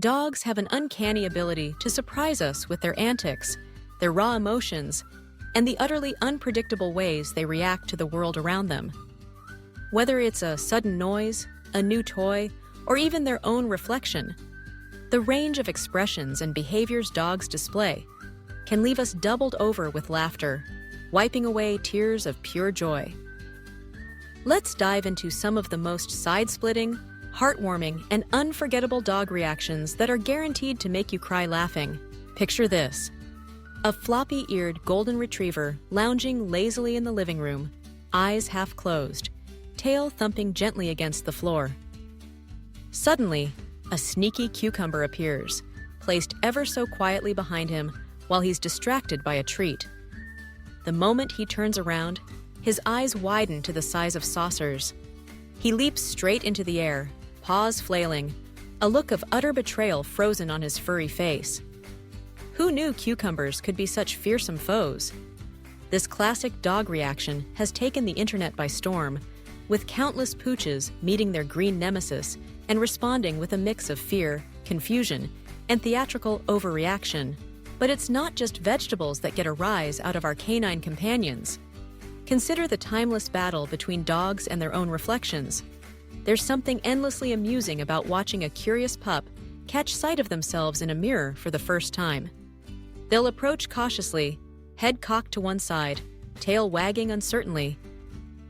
Dogs have an uncanny ability to surprise us with their antics, their raw emotions, and the utterly unpredictable ways they react to the world around them. Whether it's a sudden noise, a new toy, or even their own reflection, the range of expressions and behaviors dogs display can leave us doubled over with laughter, wiping away tears of pure joy. Let's dive into some of the most side-splitting, heartwarming, and unforgettable dog reactions that are guaranteed to make you cry laughing. Picture this: a floppy-eared golden retriever lounging lazily in the living room, eyes half closed, tail thumping gently against the floor. Suddenly, a sneaky cucumber appears, placed ever so quietly behind him while he's distracted by a treat. The moment he turns around, his eyes widen to the size of saucers. He leaps straight into the air, paws flailing, a look of utter betrayal frozen on his furry face. Who knew cucumbers could be such fearsome foes? This classic dog reaction has taken the internet by storm, with countless pooches meeting their green nemesis and responding with a mix of fear, confusion, and theatrical overreaction. But it's not just vegetables that get a rise out of our canine companions. Consider the timeless battle between dogs and their own reflections. There's something endlessly amusing about watching a curious pup catch sight of themselves in a mirror for the first time. They'll approach cautiously, head cocked to one side, tail wagging uncertainly.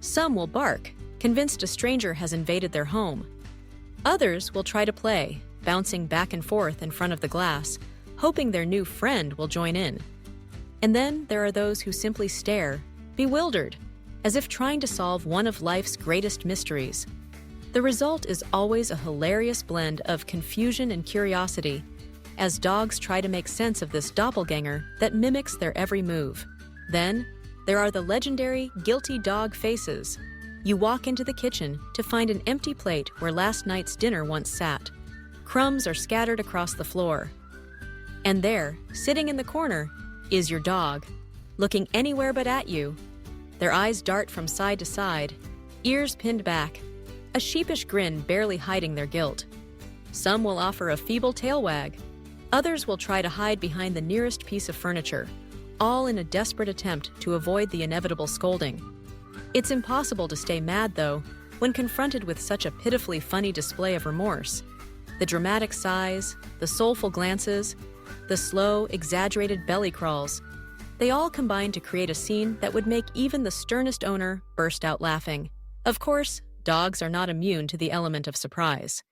Some will bark, convinced a stranger has invaded their home. Others will try to play, bouncing back and forth in front of the glass, hoping their new friend will join in. And then there are those who simply stare, bewildered, as if trying to solve one of life's greatest mysteries. The result is always a hilarious blend of confusion and curiosity, as dogs try to make sense of this doppelganger that mimics their every move. Then, there are the legendary guilty dog faces. You walk into the kitchen to find an empty plate where last night's dinner once sat. Crumbs are scattered across the floor. And there, sitting in the corner, is your dog, looking anywhere but at you. Their eyes dart from side to side, ears pinned back, a sheepish grin barely hiding their guilt. Some will offer a feeble tail wag. Others will try to hide behind the nearest piece of furniture, all in a desperate attempt to avoid the inevitable scolding. It's impossible to stay mad, though, when confronted with such a pitifully funny display of remorse. The dramatic sighs, the soulful glances, the slow, exaggerated belly crawls, they all combine to create a scene that would make even the sternest owner burst out laughing. Of course, dogs are not immune to the element of surprise.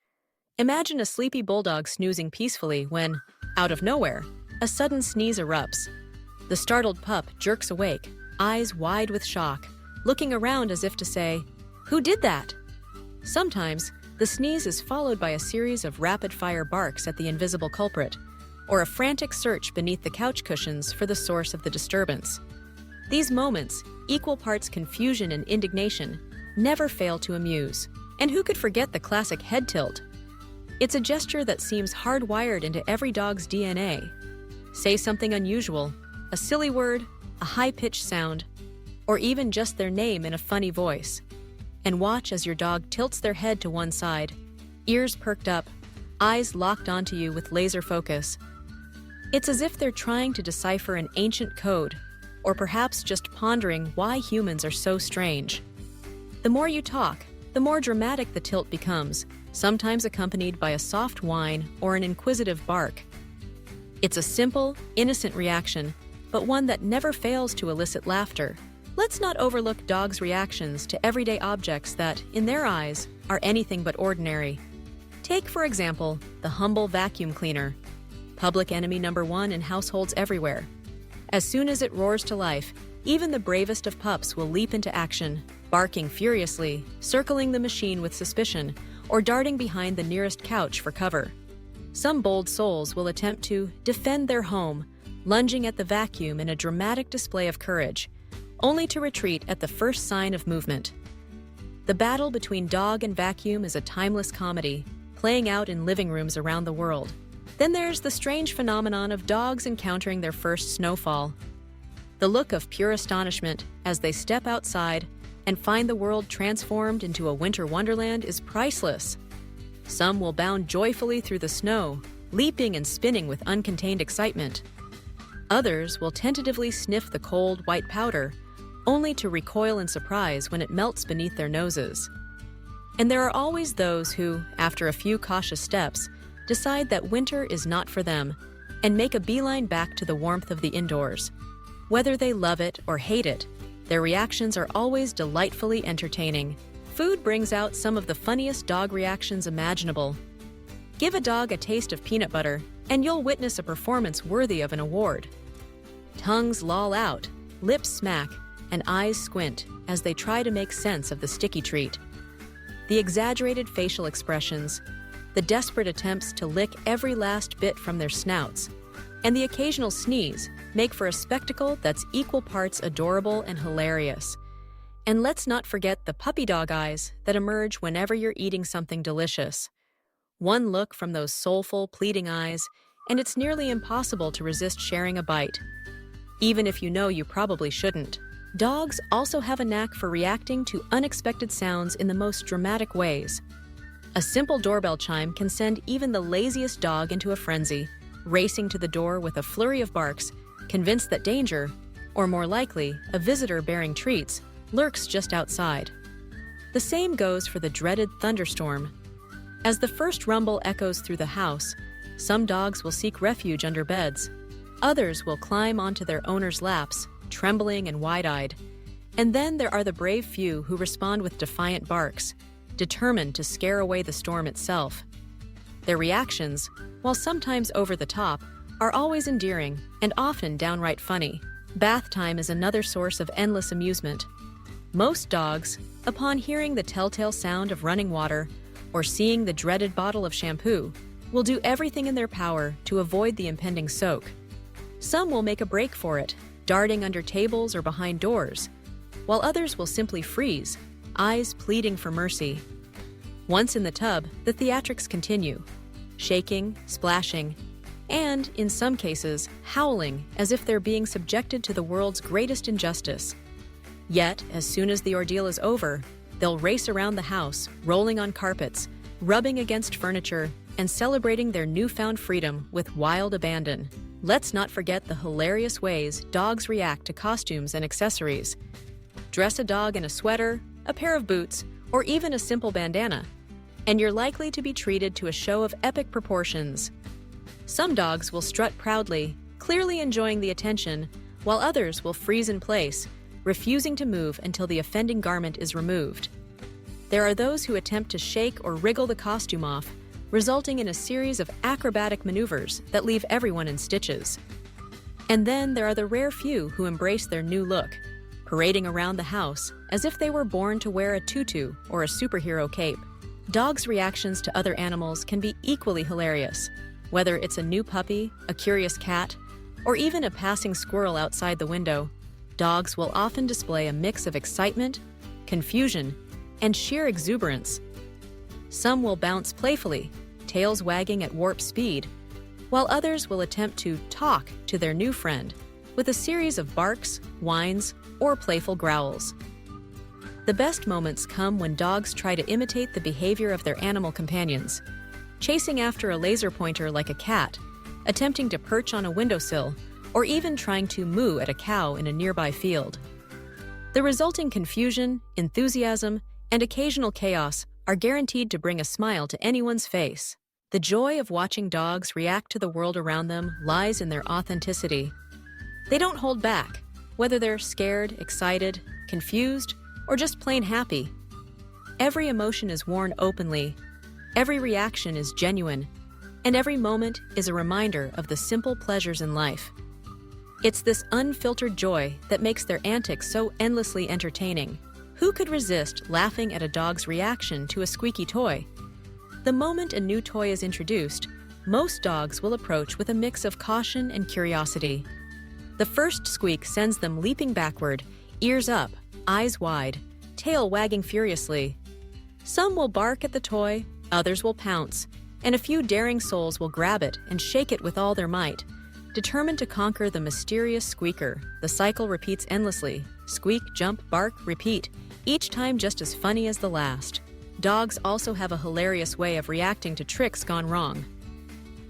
Imagine a sleepy bulldog snoozing peacefully when, out of nowhere, a sudden sneeze erupts. The startled pup jerks awake, eyes wide with shock, looking around as if to say, "Who did that?" Sometimes, the sneeze is followed by a series of rapid-fire barks at the invisible culprit, or a frantic search beneath the couch cushions for the source of the disturbance. These moments, equal parts confusion and indignation, never fail to amuse. And who could forget the classic head tilt? It's a gesture that seems hardwired into every dog's DNA. Say something unusual, a silly word, a high-pitched sound, or even just their name in a funny voice, and watch as your dog tilts their head to one side, ears perked up, eyes locked onto you with laser focus. It's as if they're trying to decipher an ancient code, or perhaps just pondering why humans are so strange. The more you talk, the more dramatic the tilt becomes, sometimes accompanied by a soft whine or an inquisitive bark. It's a simple, innocent reaction, but one that never fails to elicit laughter. Let's not overlook dogs' reactions to everyday objects that, in their eyes, are anything but ordinary. Take, for example, the humble vacuum cleaner, public enemy number one in households everywhere. As soon as it roars to life, even the bravest of pups will leap into action, barking furiously, circling the machine with suspicion, or darting behind the nearest couch for cover. Some bold souls will attempt to defend their home, lunging at the vacuum in a dramatic display of courage, only to retreat at the first sign of movement. The battle between dog and vacuum is a timeless comedy, playing out in living rooms around the world. Then there's the strange phenomenon of dogs encountering their first snowfall. The look of pure astonishment as they step outside and find the world transformed into a winter wonderland is priceless. Some will bound joyfully through the snow, leaping and spinning with uncontained excitement. Others will tentatively sniff the cold, white powder, only to recoil in surprise when it melts beneath their noses. And there are always those who, after a few cautious steps, decide that winter is not for them and make a beeline back to the warmth of the indoors. Whether they love it or hate it, their reactions are always delightfully entertaining. Food brings out some of the funniest dog reactions imaginable. Give a dog a taste of peanut butter, and you'll witness a performance worthy of an award. Tongues loll out, lips smack, and eyes squint as they try to make sense of the sticky treat. The exaggerated facial expressions, the desperate attempts to lick every last bit from their snouts, and the occasional sneeze make for a spectacle that's equal parts adorable and hilarious. And let's not forget the puppy dog eyes that emerge whenever you're eating something delicious. One look from those soulful, pleading eyes, and it's nearly impossible to resist sharing a bite. Even if you know you probably shouldn't. Dogs also have a knack for reacting to unexpected sounds in the most dramatic ways. A simple doorbell chime can send even the laziest dog into a frenzy, racing to the door with a flurry of barks, convinced that danger, or more likely, a visitor bearing treats, lurks just outside. The same goes for the dreaded thunderstorm. As the first rumble echoes through the house, some dogs will seek refuge under beds. Others will climb onto their owners' laps, trembling and wide-eyed. And then there are the brave few who respond with defiant barks, determined to scare away the storm itself. Their reactions, while sometimes over the top, are always endearing and often downright funny. Bath time is another source of endless amusement. Most dogs, upon hearing the telltale sound of running water or seeing the dreaded bottle of shampoo, will do everything in their power to avoid the impending soak. Some will make a break for it, darting under tables or behind doors, while others will simply freeze, eyes pleading for mercy. Once in the tub, the theatrics continue, shaking, splashing, and, in some cases, howling as if they're being subjected to the world's greatest injustice. Yet, as soon as the ordeal is over, they'll race around the house, rolling on carpets, rubbing against furniture, and celebrating their newfound freedom with wild abandon. Let's not forget the hilarious ways dogs react to costumes and accessories. Dress a dog in a sweater, a pair of boots, or even a simple bandana, and you're likely to be treated to a show of epic proportions. Some dogs will strut proudly, clearly enjoying the attention, while others will freeze in place, refusing to move until the offending garment is removed. There are those who attempt to shake or wriggle the costume off, resulting in a series of acrobatic maneuvers that leave everyone in stitches. And then there are the rare few who embrace their new look, parading around the house as if they were born to wear a tutu or a superhero cape. Dogs' reactions to other animals can be equally hilarious. Whether it's a new puppy, a curious cat, or even a passing squirrel outside the window, dogs will often display a mix of excitement, confusion, and sheer exuberance. Some will bounce playfully, tails wagging at warp speed, while others will attempt to talk to their new friend with a series of barks, whines, or playful growls. The best moments come when dogs try to imitate the behavior of their animal companions, chasing after a laser pointer like a cat, attempting to perch on a windowsill, or even trying to moo at a cow in a nearby field. The resulting confusion, enthusiasm, and occasional chaos are guaranteed to bring a smile to anyone's face. The joy of watching dogs react to the world around them lies in their authenticity. They don't hold back, whether they're scared, excited, confused, or just plain happy. Every emotion is worn openly, every reaction is genuine, and every moment is a reminder of the simple pleasures in life. It's this unfiltered joy that makes their antics so endlessly entertaining. Who could resist laughing at a dog's reaction to a squeaky toy? The moment a new toy is introduced, most dogs will approach with a mix of caution and curiosity. The first squeak sends them leaping backward, ears up, eyes wide, tail wagging furiously. Some will bark at the toy, others will pounce, and a few daring souls will grab it and shake it with all their might. Determined to conquer the mysterious squeaker, the cycle repeats endlessly. Squeak, jump, bark, repeat, each time just as funny as the last. Dogs also have a hilarious way of reacting to tricks gone wrong.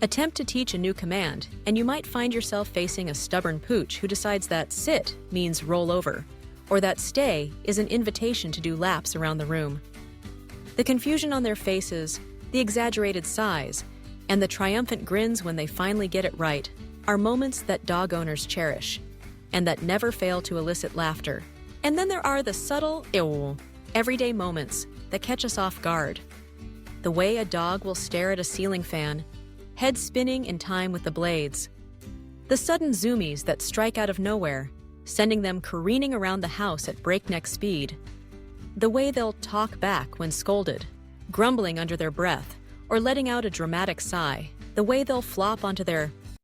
Attempt to teach a new command, and you might find yourself facing a stubborn pooch who decides that sit means roll over, or that stay is an invitation to do laps around the room. The confusion on their faces, the exaggerated sighs, and the triumphant grins when they finally get it right are moments that dog owners cherish, and that never fail to elicit laughter. And then there are the subtle, everyday moments that catch us off guard. The way a dog will stare at a ceiling fan, head spinning in time with the blades. The sudden zoomies that strike out of nowhere, sending them careening around the house at breakneck speed. The way they'll talk back when scolded, grumbling under their breath, or letting out a dramatic sigh. The way they'll flop onto their